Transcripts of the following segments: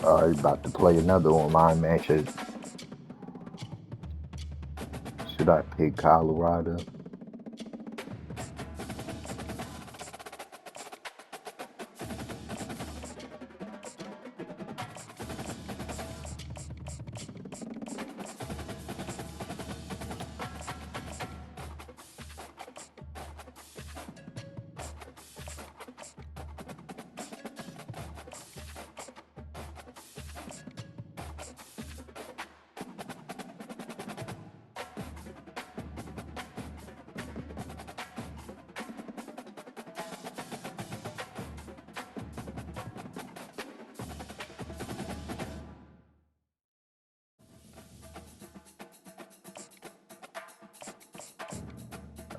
About to play another online match. Should I pick Colorado?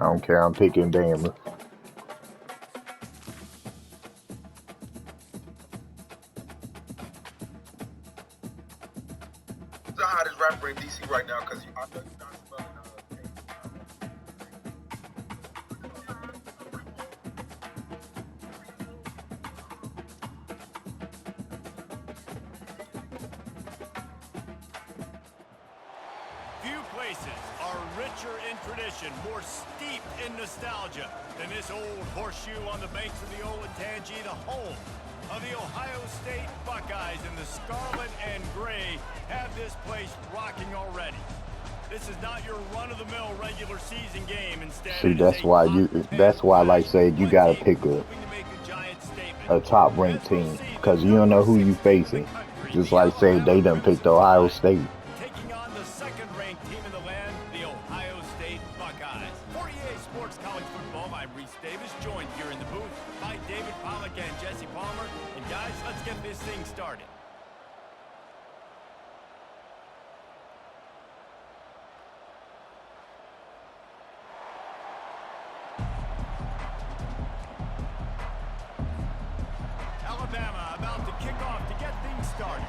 I don't care. I'm picking Bama. The hottest rapper in DC right now because I know you're not spelling Few places are richer in tradition, more steeped in nostalgia than this old horseshoe on the banks of the Olentangy, the home of the Ohio State Buckeyes, and the scarlet and gray have this place rocking already. This is not your run-of-the-mill regular season game. Instead, See, that's why like I said, you gotta pick a top ranked team because you don't know who you facing. Just like say they done picked Ohio State. Taking on the second-ranked team in the land, the Ohio State Buckeyes. For EA Sports College Football, I'm Reese Davis, joined here in the booth by David Pollack and Jesse Palmer. And guys, let's get this thing started. Alabama about to kick off to get things started.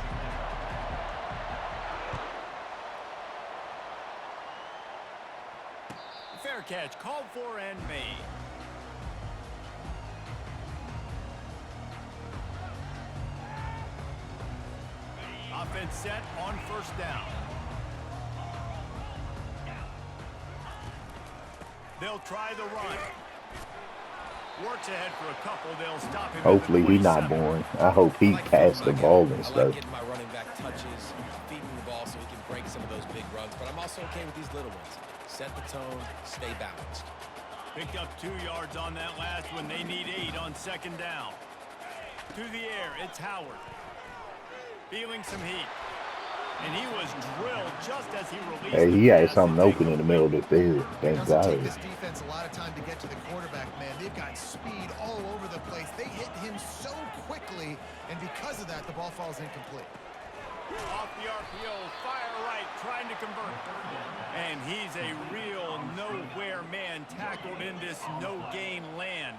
Fair catch called for and made. Offense set on first down. They'll try the run. Works ahead for a couple. They'll stop him. Hopefully he's not boring. I hope he passed the ball and stuff. I like getting my running back touches, feeding the ball so he can break some of those big runs, but I'm also okay with these little ones. Set the tone, stay balanced. Picked up 2 yards on that last one. They need 8 on second down. To the air, it's Howard. Feeling some heat. And he was drilled just as he released. Hey, he had something open in the middle of the field. Thank God. It doesn't take this defense a lot of time to get to the quarterback, man. They've got speed all over the place. They hit him so quickly, and because of that, the ball falls incomplete. Off the RPO, fire right, trying to convert. And he's a real nowhere man tackled in this no-gain land.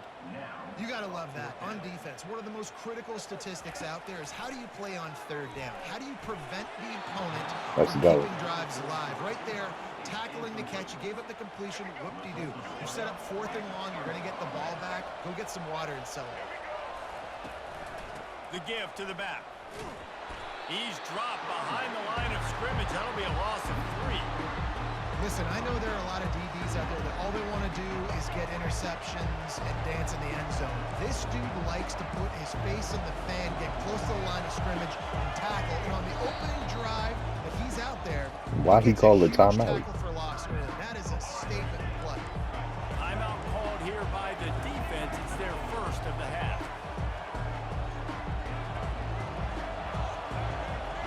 You got to love that. On defense, one of the most critical statistics out there is how do you play on third down? How do you prevent the opponent from keeping drives alive? Right there, tackling the catch. You gave up the completion. Whoop-de-doo. You set up 4th and long. You're going to get the ball back. Go get some water and celebrate. The give to the back. He's dropped behind the line of scrimmage. That'll be a loss of 3. Listen, I know there are a lot of DBs out there that all they want to do is get interceptions and dance in the end zone. This dude likes to put his face in the fan, get close to the line of scrimmage, and tackle. And on the opening drive that he's out there, why he called a timeout? Tackle for loss early. That is a statement play. Timeout called here by the defense. It's their first of the half.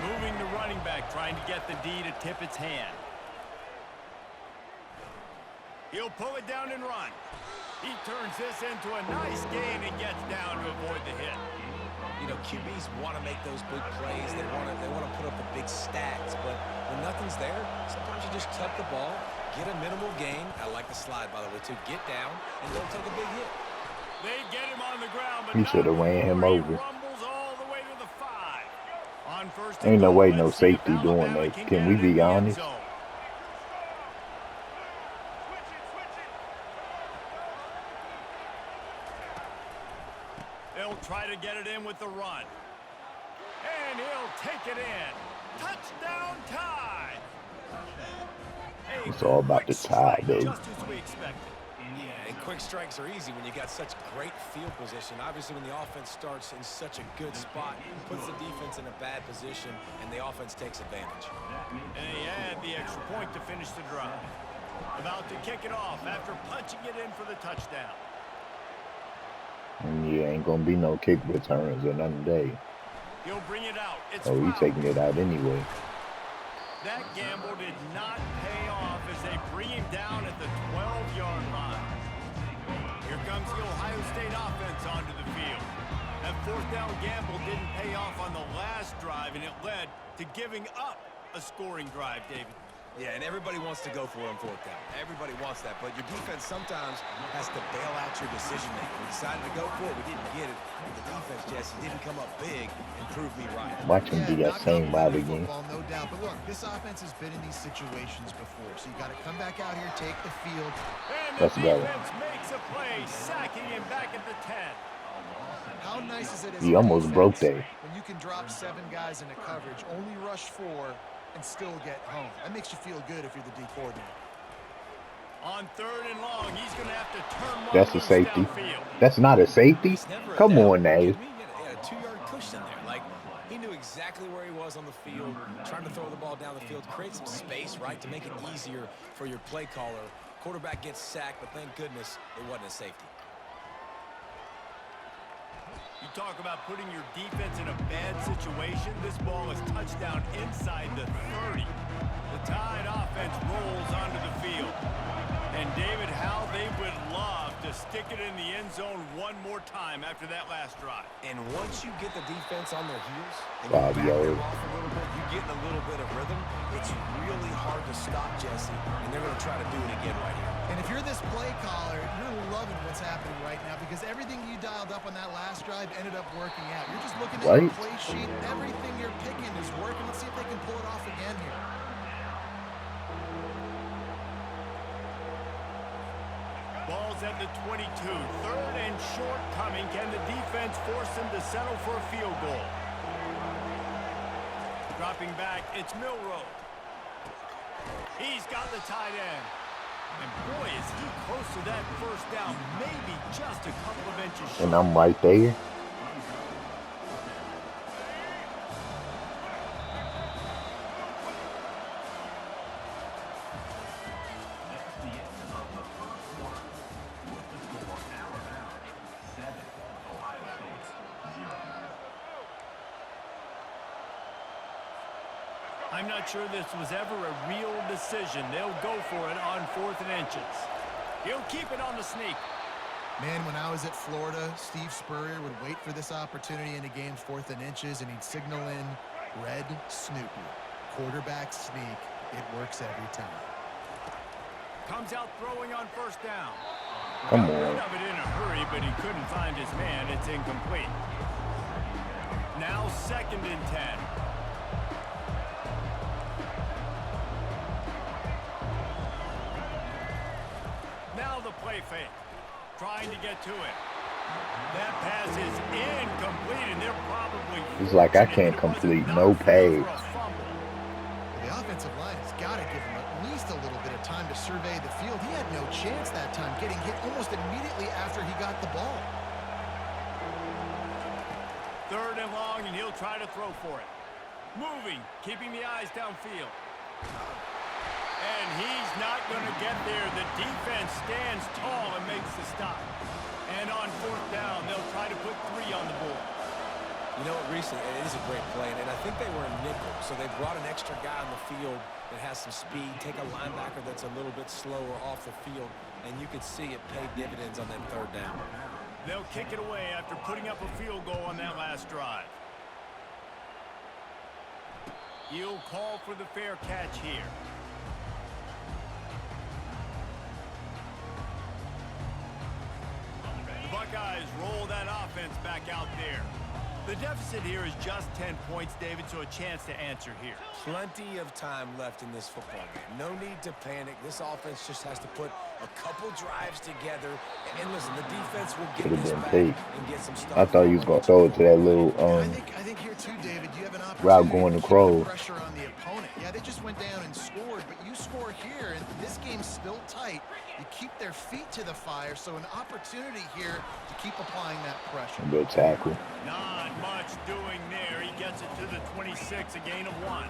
Moving the running back, trying to get the D to tip its hand. He'll pull it down and run. He turns this into a nice gain and gets down to avoid the hit. You know, QBs want to make those big plays. They want to put up the big stats, but when nothing's there, sometimes you just tuck the ball, get a minimal gain. I like the slide, by the way, too. Get down and don't take a big hit. They get him on the ground, but He should have ran him over. Rumbles all the way to the 5. On first Ain't no way no let's see if safety doing Alabama that. Can we get it in be the end honest? zone. They'll try to get it in with the run. And and he'll take it in. Touchdown tie. It's all about the tie, baby. Just as we expected. Yeah, and quick strikes are easy when you got such great field position. Obviously, when the offense starts in such a good spot, puts the defense in a bad position, and the offense takes advantage. And he had the extra point to finish the drive. About to kick it off after punching it in for the touchdown. And yeah, ain't gonna be no kick returns or nothing today. He'll bring it out. It's Oh, he's taking it out anyway. That gamble did not pay off as they bring him down at the 12-yard line. Here comes the Ohio State offense onto the field. That fourth down gamble didn't pay off on the last drive, and it led to giving up a scoring drive, David. Yeah, and everybody wants to go for it on fourth down. Everybody wants that, but your defense sometimes has to bail out your decision-making. We decided to go for it. We didn't get it. The defense, Jesse, didn't come up big and prove me right. Watch him do that same route again. No doubt. But look, this offense has been in these situations before, so you got to come back out here, take the field. And Let's the go. defense makes a play, sacking him back at the 10. How nice is it as He a almost defense broke there. when you can drop 7 guys into coverage, only rush 4, and still get home? That makes you feel good if you're the D coordinator. On 3rd and long, he's going to have to turn one That's a loose safety. downfield. That's not a safety. It's never a Come down. on, now. He had a 2-yard cushion there. Like, he knew exactly where he was on the field, trying to throw the ball down the field, create some space, right, to make it easier for your play caller. Quarterback gets sacked, but thank goodness it wasn't a safety. You talk about putting your defense in a bad situation. This ball is touchdown inside the 30. The Tide offense rolls onto the field. And David, how they would love to stick it in the end zone one more time after that last drive. And once you get the defense on their heels and you 5 back them yards. off a little bit, you get in a little bit of rhythm, it's really hard to stop, Jesse, and they're going to try to do it again right here. And if you're this play caller, you're loving what's happening right now because everything you dialed up on that last drive ended up working out. You're just looking at Right. your play sheet. Everything you're picking is working. Let's see if they can pull it off again here. Ball's at the 22. 3rd and short coming. Can the defense force them to settle for a field goal? Dropping back, it's Milroe. He's got the tight end. And boy, is he close to that first down. Maybe just a couple of inches short. And I'm right there. I'm not sure this was ever a real decision. They'll go for it on 4th and inches. He'll keep it on the sneak. Man, when I was at Florida, Steve Spurrier would wait for this opportunity in a game's 4th and inches, and he'd signal in red Snoopy. Quarterback sneak. It works every time. Comes out throwing on 1st down. Come Got rid on. of it in a hurry, but he couldn't find his man. It's incomplete. Now 2nd and 10. Now the play fake. Trying to get to it. That pass is incomplete, and they're probably... It's like I can't complete no pass. The offensive line has got to give him at least a little bit of time to survey the field. He had no chance that time, getting hit almost immediately after he got the ball. 3rd and long, and he'll try to throw for it. Moving, keeping the eyes downfield. And he's not going to get there. The defense stands tall and makes the stop. And on 4th down, they'll try to put 3 on the board. You know what, Reese, it is a great play, and I think they were a nickel, so they brought an extra guy on the field that has some speed, take a linebacker that's a little bit slower off the field, and you could see it pay dividends on that 3rd down. They'll kick it away after putting up a field goal on that last drive. He'll call for the fair catch here. The Buckeyes roll that offense back out there. The deficit here is just 10 points, David, so a chance to answer here. Plenty of time left in this football game. No need to panic. This offense just has to put a couple drives together. And listen, the defense will get Could have this been back paid. and get some stuff. I thought he was gonna throw it to that little I think here too, David, you have an route opportunity going to to keep the Crow. pressure on the opponent. Yeah, they just went down and scored, but you score here, and this game's still tight. You keep their feet to the fire, so an opportunity here to keep applying that pressure. Good tackle. Not much doing there. He gets it to the 26, a gain of 1.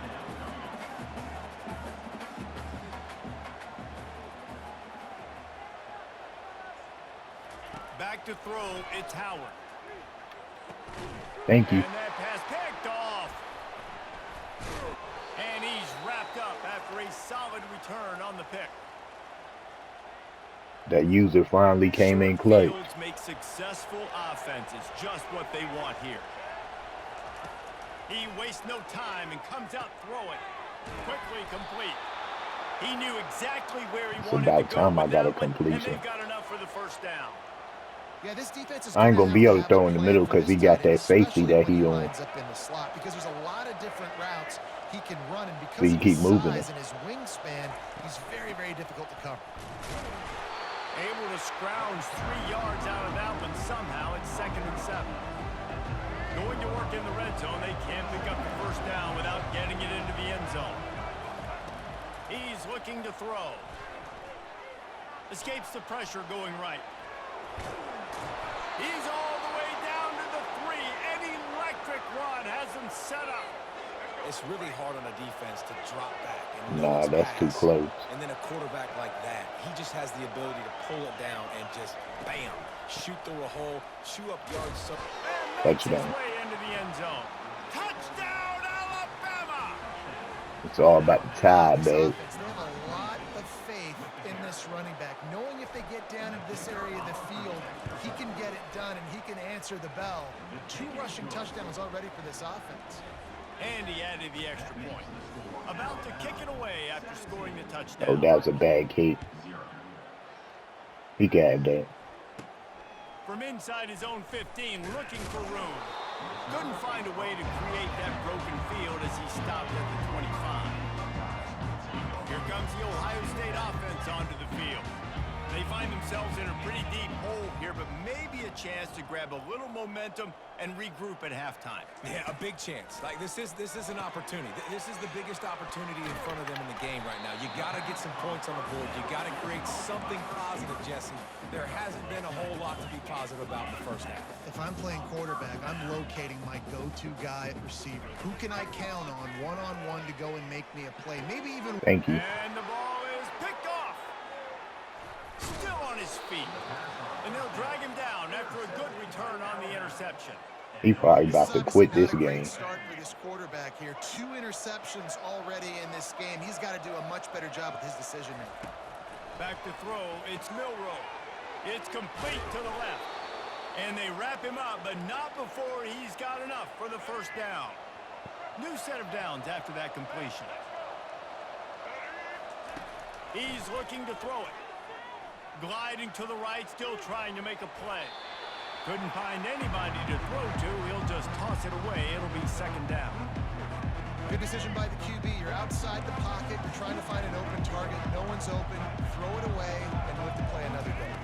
Back to throw, it's Howard. Thank you. And that pass picked off. And he's wrapped up after a solid return on the pick. That user finally came in clutch. Fields make successful offenses just what they want here. He wastes no time and comes out throwing. Quickly complete. He knew exactly where he wanted to go. It's about time I got a and completion. they've got enough for the first down. Yeah, this defense is I ain't gonna be able to have throw a in the plan middle for because he this got tight end, that safety especially that when he on. lines up in the slot, because there's a lot of different routes he can run, and because So you of keep his moving size it. and his wingspan, he's very, very difficult to cover. Able to scrounge 3 yards out of that one somehow. It's 2nd and 7. Going to work in the red zone. They can't pick up the first down without getting it into the end zone. He's looking to throw. Escapes the pressure going right. He's all the way down to the 3. An electric run has him set up. It's really hard on a defense to drop back and Nah, that's too close. And then a quarterback like that, he just has the ability to pull it down and just bam, shoot through a hole, chew up yards. So And makes his Touchdown. way into the end zone. Touchdown, Alabama! It's all about the tide, This babe. offense, they have a lot of faith in this running back, knowing if they get down into this area of the field, he can get it done and he can answer the bell. 2 rushing touchdowns already for this offense. And he added the extra point. About to kick it away after scoring the touchdown. Oh, that was a bad kick. He got that. From inside his own 15, looking for room. Couldn't find a way to create that broken field as he stopped at the 25. Here comes the Ohio State offense onto the field. They find themselves in a pretty deep hole here, but maybe a chance to grab a little momentum and regroup at halftime. yeah, a big chance. Like this is an opportunity. This is the biggest opportunity in front of them in the game right now. You got to get some points on the board. You got to create something positive, Jesse. There hasn't been a whole lot to be positive about in the first half. If I'm playing quarterback, I'm locating my go-to guy at receiver. Who can I count on one-on-one to go and make me a play? Maybe even... Thank you. And the ball is picked off. Still on his feet. And they'll drag him down after a good return on the interception. He probably about to quit this Not a great game. start for this quarterback here. 2 interceptions already in this game. He's got to do a much better job with his decision making. Back to throw, it's Milroe. It's complete to the left. And they wrap him up, but not before he's got enough for the first down. New set of downs after that completion. He's looking to throw it. Gliding to the right, still trying to make a play. Couldn't find anybody to throw to. He'll just toss it away. It'll be 2nd down. Good decision by the QB. You're outside the pocket. You're trying to find an open target. No one's open. Throw it away and live to play another day.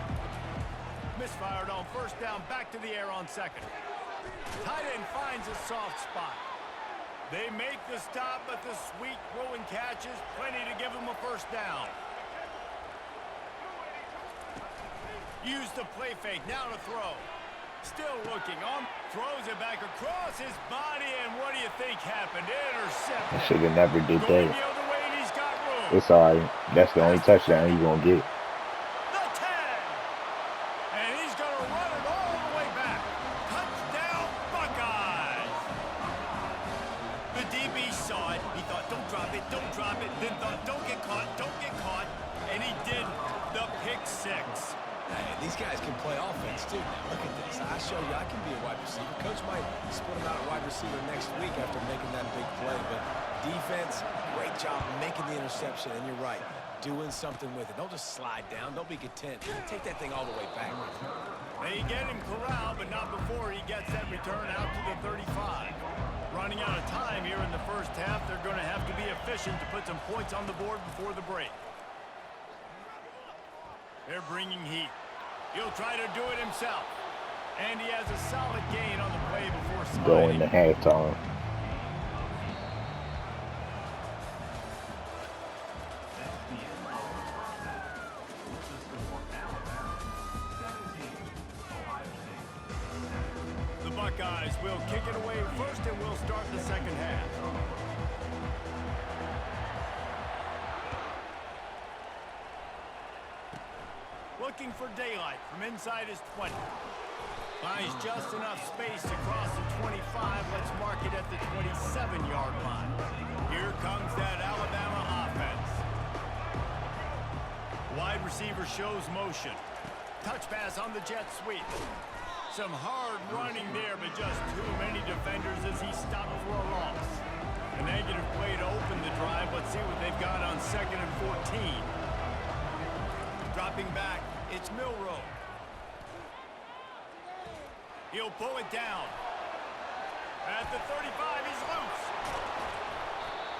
Misfired on first down. Back to the air on 2nd. Tight end finds a soft spot. They make the stop, but the sweet throwing catch is plenty to give them a first down. Use the play fake, now to throw. Still looking on, throws it back across his body, and what do you think happened? Intercepted. Should have never did Going that. the other way, and he's got room. It's alright. That's the only touchdown you're gonna get. The 10. And he's going to run it all the way back. Touchdown, Buckeyes. The DB saw it. He thought, don't drop it, don't drop it. Then thought, don't get caught, don't get caught. And he did the pick 6. Hey, these guys can play offense, too. Now, look at this. I show you I can be a wide receiver. Coach might split him out at wide receiver next week after making that big play. But defense, great job making the interception. And you're right, doing something with it. Don't just slide down. Don't be content. Take that thing all the way back. They get him corralled, but not before he gets that return out to the 35. Running out of time here in the first half. They're going to have to be efficient to put some points on the board before the break. They're bringing heat. He'll try to do it himself. And he has a solid gain on the play before sliding. Going to halftime. Buckeyes will kick it away first, and we'll start the second half. Looking for daylight from inside his 20. Finds just enough space to cross the 25. Let's mark it at the 27-yard line. Here comes that Alabama offense. Wide receiver shows motion. Touch pass on the jet sweep. Some hard running there, but just too many defenders as he stopped for a loss. A negative play to open the drive. Let's see what they've got on 2nd and 14. Dropping back, it's Milroe. He'll pull it down. At the 35, he's loose.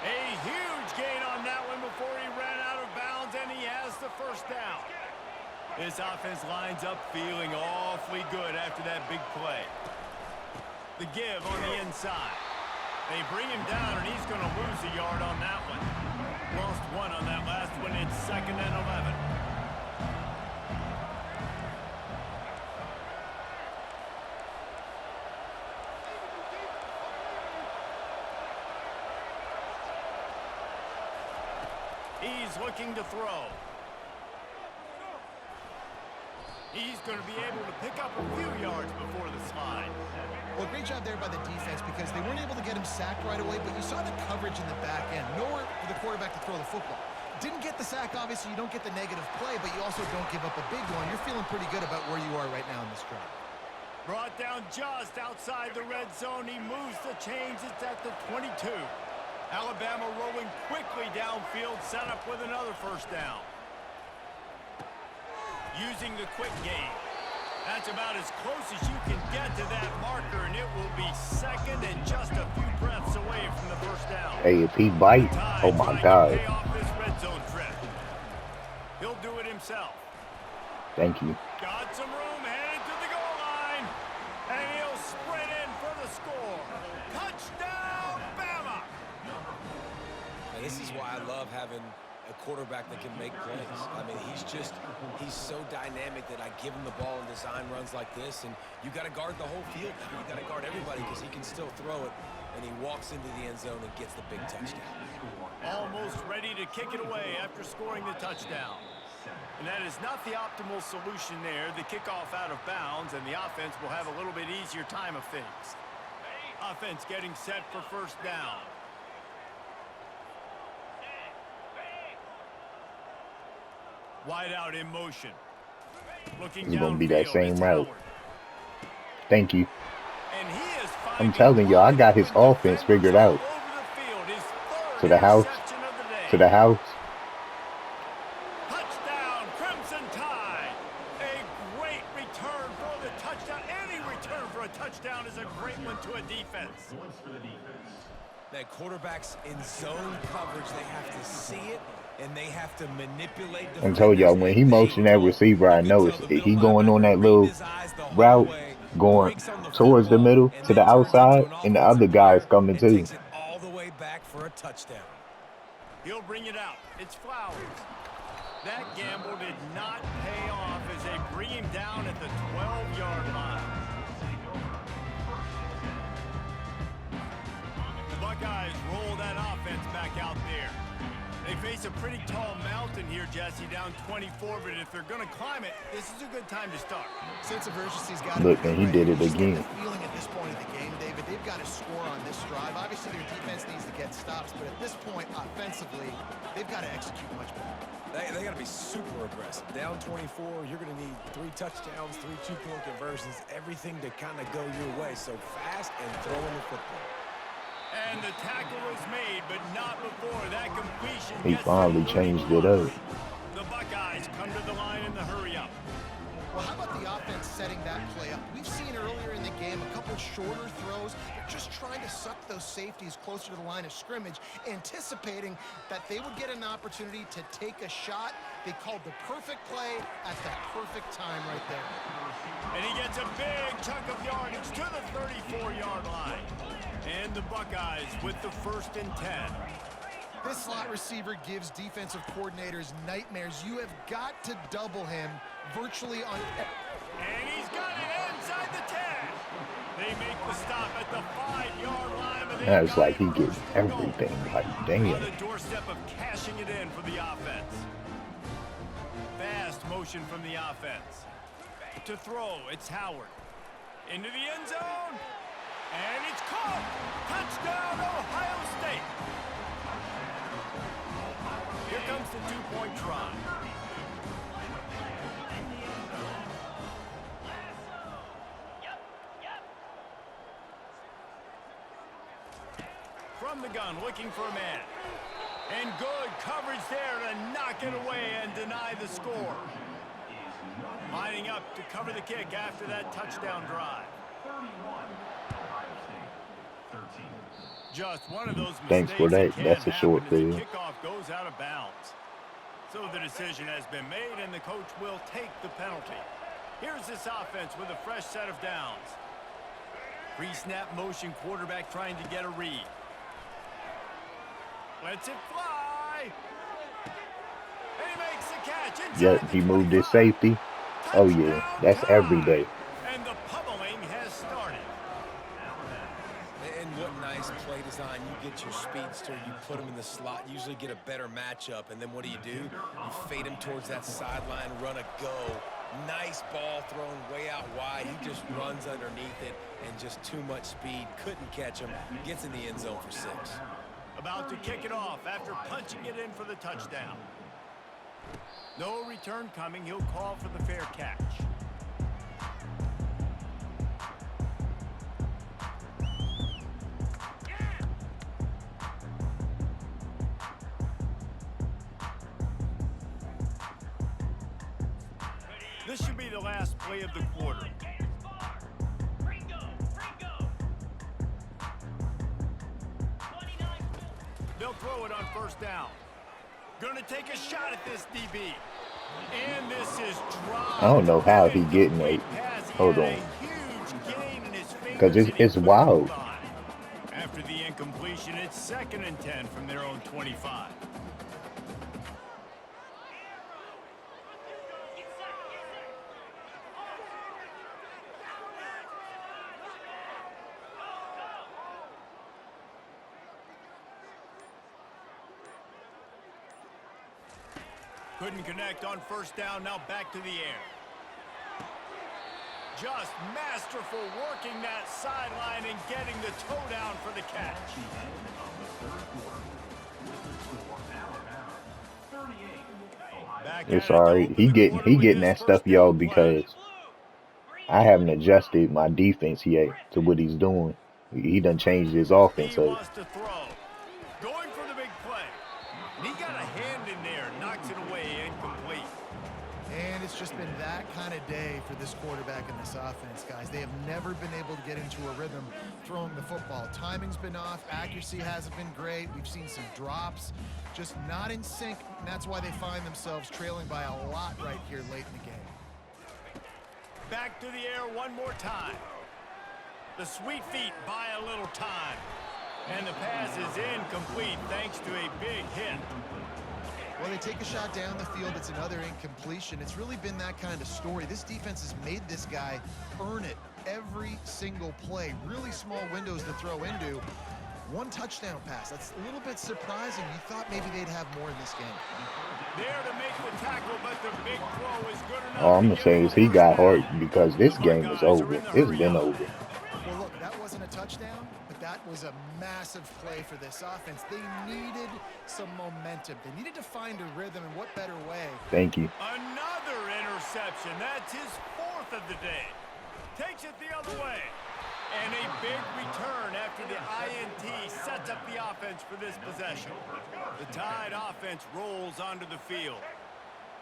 A huge gain on that one before he ran out of bounds, and he has the first down. This offense lines up feeling awfully good after that big play. The give on the inside. They bring him down, and he's going to lose a yard on that one. Lost one on that last one. It's 2nd and 11. He's looking to throw. He's going to be able to pick up a few yards before the slide. Well, great job there by the defense because they weren't able to get him sacked right away, but you saw the coverage in the back end. Nowhere for the quarterback to throw the football. Didn't get the sack, obviously. You don't get the negative play, but you also don't give up a big one. You're feeling pretty good about where you are right now in this drive. Brought down just outside the red zone. He moves the chains. It's at the 22. Alabama rolling quickly downfield, set up with another first down. Using the quick game. That's about as close as you can get to that marker, and it will be 2nd and just a few breaths away from the first down. Hey, if he bites, oh my God. Pay off this red zone trip. He'll do it himself. Thank you. Got some room, headed to the goal line, and he'll sprint in for the score. Touchdown, Bama! This is why I love having a quarterback that can make plays. I mean, he's so dynamic that I give him the ball in design runs like this, and you got to guard the whole field now. You got to guard everybody because he can still throw it, and he walks into the end zone and gets the big touchdown. Almost ready to kick it away after scoring the touchdown. And that is not the optimal solution there. The kickoff out of bounds, and the offense will have a little bit easier time of things. Offense getting set for first down. Wide out in motion. Looking It's going to be that downfield, same it's route. Howard. Thank you. And he is I'm telling you, I got his offense figured out. To the house. To the house. Touchdown, Crimson Tide. A great return for the touchdown. Any return for a touchdown is a great one to a defense. That quarterbacks in zone coverage, they have to see it, and they have to manipulate. I told y'all, when he motioned that receiver, I know he going on that little route, going towards the middle to the outside, and the other guy's coming too. Takes it all the way back for a touchdown. He'll bring it out. It's Flowers. That gamble did not pay off as they bring him down at the 12-yard line. The Buckeyes roll that offense back out there. They face a pretty tall mountain here, Jesse, down 24, but if they're going to climb it, this is a good time to start. Sense of urgency's got to Look, and he did it again. Feeling at this point of the game, David, they've got to score on this drive. Obviously, their defense needs to get stops, but at this point, offensively, they've got to execute much better. They got to be super aggressive. Down 24, you're going to need 3 touchdowns, 3 two-point conversions, everything to kind of go your way. So fast and throwing the football. And the tackle was made, but not before that completion. He finally changed it up. The Buckeyes come to the line in the hurry-up. Well, how about the offense setting that play up? We've seen earlier in the game a couple shorter throws. They're just trying to suck those safeties closer to the line of scrimmage, anticipating that they would get an opportunity to take a shot. They called the perfect play at the perfect time right there. And he gets a big chunk of yardage to the 34-yard line. And the Buckeyes with the 1st and 10. This slot receiver gives defensive coordinators nightmares. You have got to double him virtually on... And he's got it inside the 10. They make the stop at the 5-yard line. But Yeah, it's like he gets gets everything. Like, on damn. the doorstep of cashing it in for the offense. Fast motion from the offense. To throw, it's Howard. Into the end zone. And it's caught. Touchdown, Ohio State. Here comes the two-point try. From the gun, looking for a man. And good coverage there to knock it away and deny the score. Lining up to cover the kick after that touchdown drive. Just one of those Thanks for mistakes that. That's a short field. kickoff goes out of bounds. So the decision has been made, and the coach will take the penalty. Here's this offense with a fresh set of downs. Pre-snap motion, quarterback trying to get a read. Lets it fly. And he makes the catch. Yep, he moved his safety. Oh yeah, that's every day. And the pummeling has started. And what nice play design. You get your speedster, you put him in the slot, usually get a better matchup, and then what do? You fade him towards that sideline, run a go. Nice ball thrown way out wide. He just runs underneath it, and just too much speed. Couldn't catch him. Gets in the end zone for 6. About to kick it off after punching it in for the touchdown. No return coming. He'll call for the fair catch. This should be the last play of the quarter. They'll throw it on first down. Going to take a shot at this DB. And this is dropped. I don't know how he getting it. Hold on. Because it's wild. After the incompletion, it's 2nd and 10 from their own 25. Couldn't connect on first down. Now back to the air. Just masterful working that sideline and getting the toe down for the catch. It's alright. He getting that stuff, y'all, because I haven't adjusted my defense yet to what he's doing. He done changed his offense. So Wants to throw. Going for the big play. He got a hand in there, knocks it away, incomplete. And it's just been that kind of day for this quarterback and this offense, guys. They have never been able to get into a rhythm throwing the football. Timing's been off. Accuracy hasn't been great. We've seen some drops, just not in sync, and that's why they find themselves trailing by a lot right here late in the game. Back to the air one more time. The sweet feet buy a little time. And the pass is incomplete thanks to a big hit. Well, they take a shot down the field. It's another incompletion. It's really been that kind of story. This defense has made this guy earn it every single play. Really small windows to throw into. One touchdown pass. That's a little bit surprising. You thought maybe they'd have more in this game. There to make the tackle, but the big throw is good enough. all I'm gonna say is he got hurt because this game is over. It's been over. Well, look, that wasn't a touchdown, but that was a massive play for this offense. They needed some momentum. They needed to find a rhythm, and what better way? Thank you. Another interception. That's his 4th of the day. Takes it the other way. And a big return after the INT sets up the offense for this possession. The Tide offense rolls onto the field.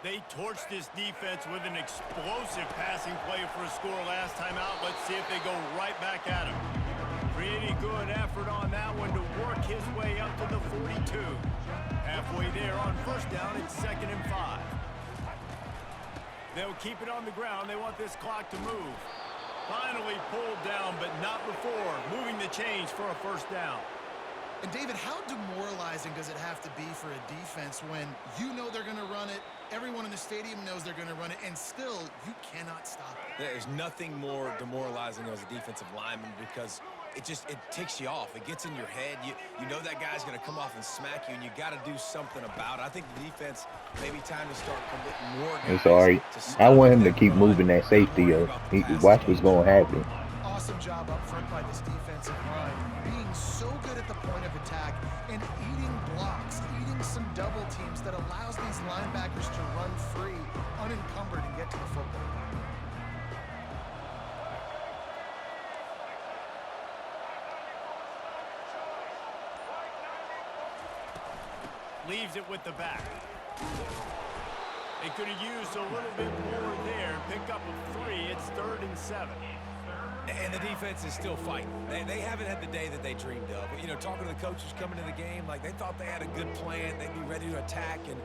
They torched this defense with an explosive passing play for a score last time out. Let's see if they go right back at him. Pretty good effort on that one to work his way up to the 42. Halfway there on first down, it's 2nd and 5. They'll keep it on the ground. They want this clock to move. Finally pulled down, but not before moving the chains for a first down. And David, how demoralizing does it have to be for a defense when you know they're going to run it, everyone in the stadium knows they're going to run it, and still you cannot stop it? There's nothing more demoralizing as a defensive lineman because it ticks you off. It gets in your head. You know that guy's going to come off and smack you, and you got to do something about it. I think the defense maybe time to start committing more guys. It's alright. I want him to keep moving that safety up. Watch what's going to happen. Awesome job up front by this defensive line, being so good at the point of attack and eating blocks, eating some double teams that allows these linebackers to run free, unencumbered, and get to the football. Leaves it with the back. They could have used a little bit more there. Pick up a 3. It's 3rd and 7. And the defense is still fighting. They haven't had the day that they dreamed of. You know, talking to the coaches coming to the game, like they thought they had a good plan. They'd be ready to attack and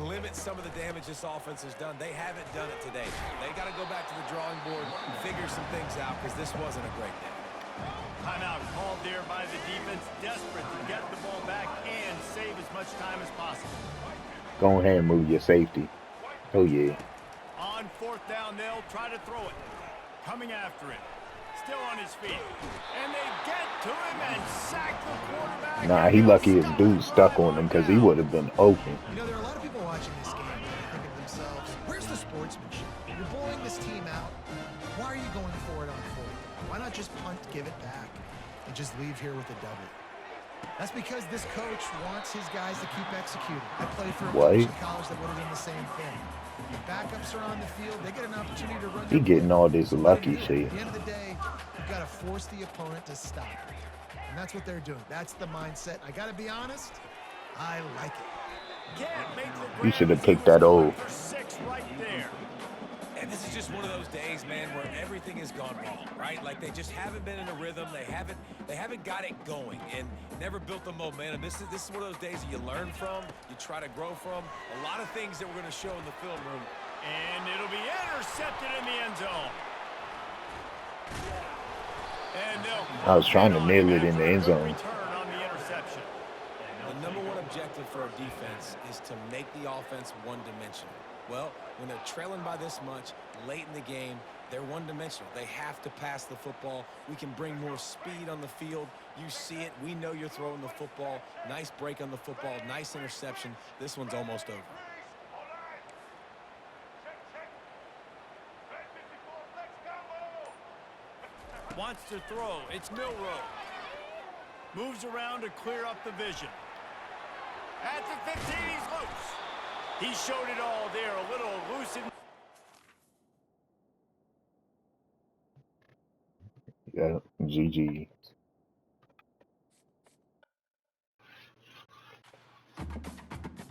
limit some of the damage this offense has done. They haven't done it today. They got to go back to the drawing board and figure some things out because this wasn't a great day. Timeout called there by the defense, desperate to get the ball back and save as much time as possible. Go ahead and move your safety. Oh, yeah. On 4th down, they'll try to throw it. Coming after it. Still on his feet. And they get to him and sack the quarterback. Nah, he lucky his dude stuck on him because he would have been open. You know, there are a lot of people watching this game that think of themselves, where's the sportsmanship? You're blowing this team out. Why are you going for it on 4th? Why not just punt, give it back, and just leave here with a W? That's because this coach wants his guys to keep executing. I played for a coach in college that would have done the same thing. Your backups are on the field. They get an opportunity to run. He getting all this lucky shit. At the end of the day, you've got to force the opponent to stop. And that's what they're doing. That's the mindset. I got to be honest, I like it. He should have picked that old. 6 right there. And this is just one of those days, man, where everything has gone wrong, right? Like they just haven't been in a rhythm. They haven't got it going and never built the momentum. This is one of those days that you learn from, you try to grow from. A lot of things that we're going to show in the film room. And it'll be intercepted in the end zone. And I was trying to nail it in the end zone. Return on the interception. The number one objective for our defense is to make the offense one-dimensional. Well, when they're trailing by this much late in the game, they're one-dimensional. They have to pass the football. We can bring more speed on the field. You see it. We know you're throwing the football. Nice break on the football. Nice interception. This one's almost over. Wants to throw. It's Milrow. Moves around to clear up the vision. At the 15, he's loose. He showed it all there, a little elusive. Yeah, GG.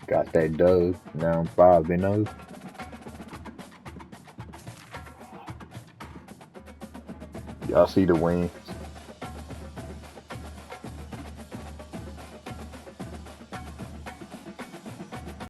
Got that dub. Now I'm 5-0. Y'all see the win.